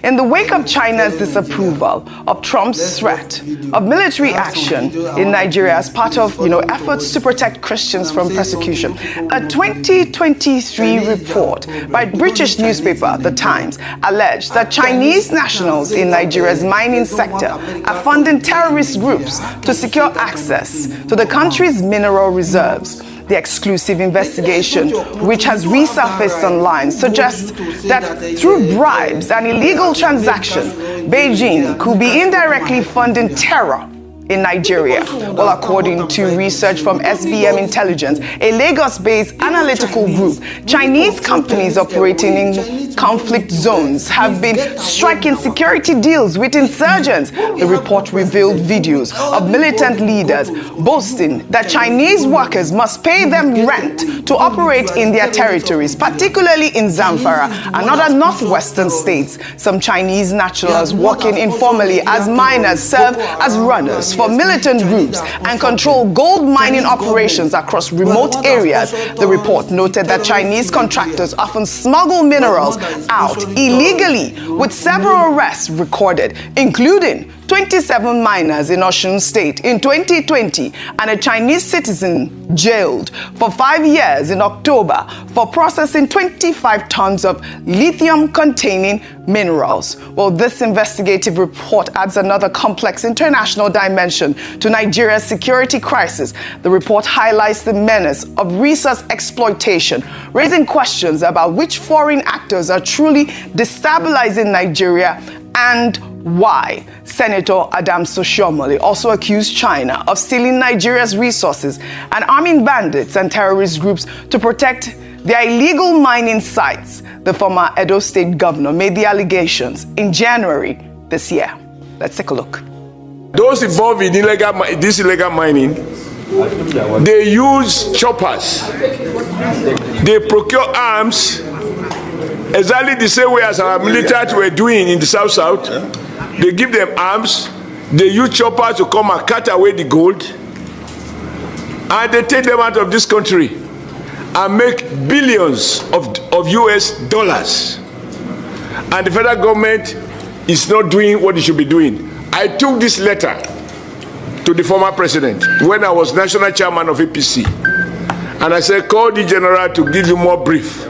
In the wake of China's disapproval of Trump's threat of military action in Nigeria as part of, efforts to protect Christians from persecution, a 2023 report by British newspaper The Times alleged that Chinese nationals in Nigeria's mining sector are funding terrorist groups to secure access to the country's mineral reserves. The exclusive investigation, which has resurfaced online, suggests that through bribes and illegal transactions, Beijing could be indirectly funding terror in Nigeria. Well, according to research from SBM Intelligence, a Lagos-based analytical group, Chinese companies operating in conflict zones have been striking security deals with insurgents. The report revealed videos of militant leaders boasting that Chinese workers must pay them rent to operate in their territories, particularly in Zamfara and other northwestern states. Some Chinese nationals working informally as miners serve as runners for militant groups and control gold mining operations across remote areas. The report noted that Chinese contractors often smuggle minerals out illegally, with several arrests recorded, including 27 miners in Osun State in 2020 and a Chinese citizen jailed for 5 years in October for processing 25 tons of lithium-containing minerals. Well, this investigative report adds another complex international dimension to Nigeria's security crisis. The report highlights the menace of resource exploitation, raising questions about which foreign actors are truly destabilizing Nigeria and why. Senator Adams Oshiomhole also accused China of stealing Nigeria's resources and arming bandits and terrorist groups to protect their illegal mining sites. The former Edo State governor made the allegations in January this year. Let's take a look. Those involved in this illegal mining, they use choppers. They procure arms exactly the same way as our military were doing in the South. They give them arms, they use choppers to come and cut away the gold, and they take them out of this country and make billions of US dollars. And the federal government is not doing what it should be doing. I took this letter to the former president when I was national chairman of APC, and I said, call the general to give you more brief.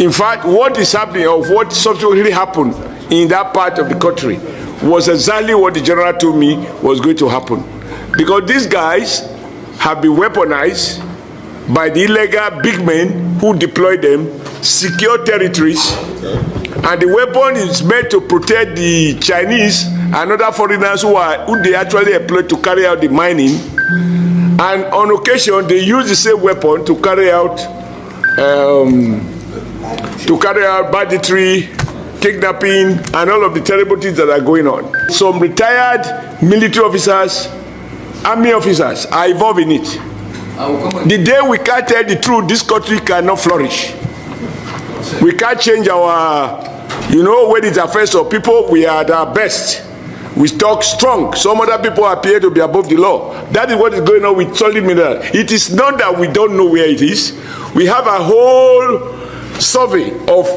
In fact, what is happening, or what subsequently happened in that part of the country, was exactly what the general told me was going to happen. Because these guys have been weaponized by the illegal big men who deploy them, secure territories, and the weapon is meant to protect the Chinese and other foreigners who they actually employ to carry out the mining. And on occasion, they use the same weapon to carry out banditry, kidnapping, and all of the terrible things that are going on. Some retired military officers, army officers are involved in it. The day we can't tell the truth, this country cannot flourish. We can't change our, when it affects our people, we are at our best. We talk strong. Some other people appear to be above the law. That is what is going on with solid mineral. It is not that we don't know where it is. We have a whole survey of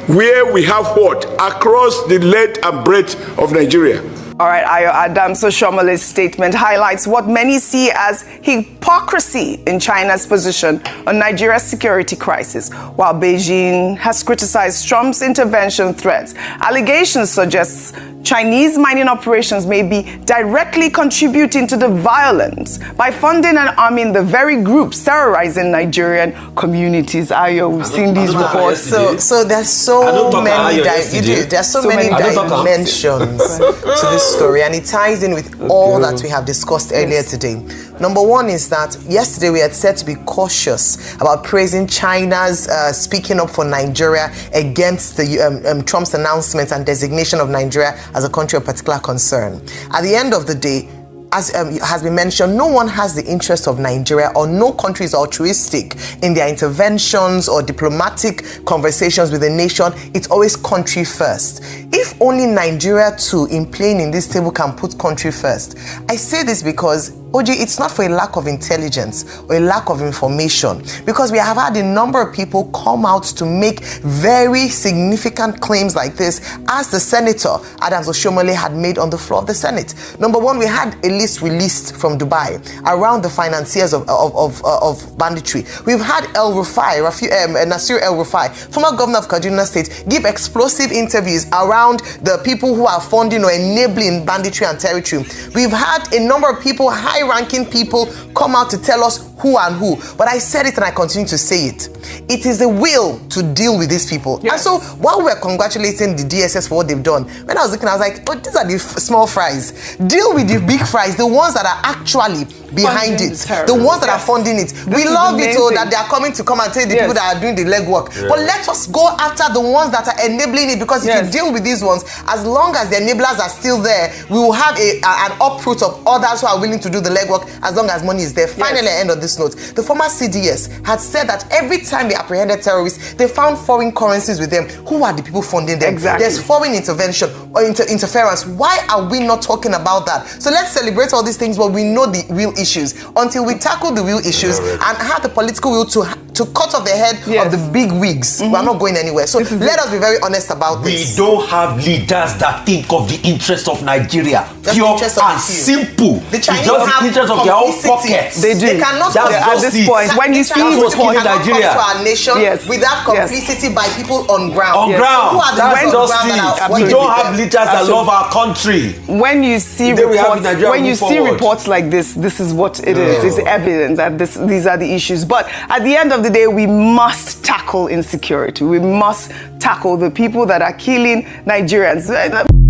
where we have what across the length and breadth of Nigeria. All right, Ayo Adams Oshiomhole's statement highlights what many see as hypocrisy in China's position on Nigeria's security crisis. While Beijing has criticized Trump's intervention threats, allegations suggest Chinese mining operations may be directly contributing to the violence by funding and arming the very groups terrorizing Nigerian communities. Ayo, we've seen these reports. So there's so many dimensions to this story, and it ties in with all that we have discussed earlier today. Number one is that yesterday we had said to be cautious about praising China's speaking up for Nigeria against the Trump's announcement and designation of Nigeria as a country of particular concern. At the end of the day, as has been mentioned, no one has the interest of Nigeria, or no country is altruistic in their interventions or diplomatic conversations with a nation. It's always country first. If only Nigeria too, in playing in this table, can put country first. I say this because OJ, it's not for a lack of intelligence or a lack of information, because we have had a number of people come out to make very significant claims like this, as the Senator Adams Oshiomhole had made on the floor of the Senate. Number one, we had a list released from Dubai around the financiers of banditry. We've had Nasir El-Rufai, former governor of Kaduna State, give explosive interviews around the people who are funding or enabling banditry and territory. We've had a number of people, high-ranking people, come out to tell us who and who. But I said it and I continue to say it. It is the will to deal with these people. Yes. And so while we're congratulating the DSS for what they've done, when I was looking, I was like, oh, these are the small fries. Deal with the big fries, the ones that are actually behind it, the ones that are funding it. We love it, that they are coming to come and tell the people that are doing the legwork. But let us go after the ones that are enabling it, because if you deal with these ones, as long as the enablers are still there, we will have an uproot of others who are willing to do the legwork, as long as money is there. Finally, end of this note, the former CDS had said that every time they apprehended terrorists, they found foreign currencies with them. Who are the people funding them? Exactly. There's foreign intervention or interference. Why are we not talking about that? So let's celebrate all these things, but we know the real issues. Until we tackle the real issues and have the political will to cut off the head of the big wigs, we're not going anywhere. So let us be very honest about this. We don't have leaders that think of the interest of Nigeria. Pure and simple. The Chinese it's just the interest of their own pockets. They do. They cannot at this point. When you see reports Nigeria to our nation without complicity by people on ground. On ground. Who are the That's just it. We don't have leaders that love our country. When you see reports like this is what it is. It's evident that these are the issues. But at the end of the day, we must tackle insecurity. We must tackle the people that are killing Nigerians.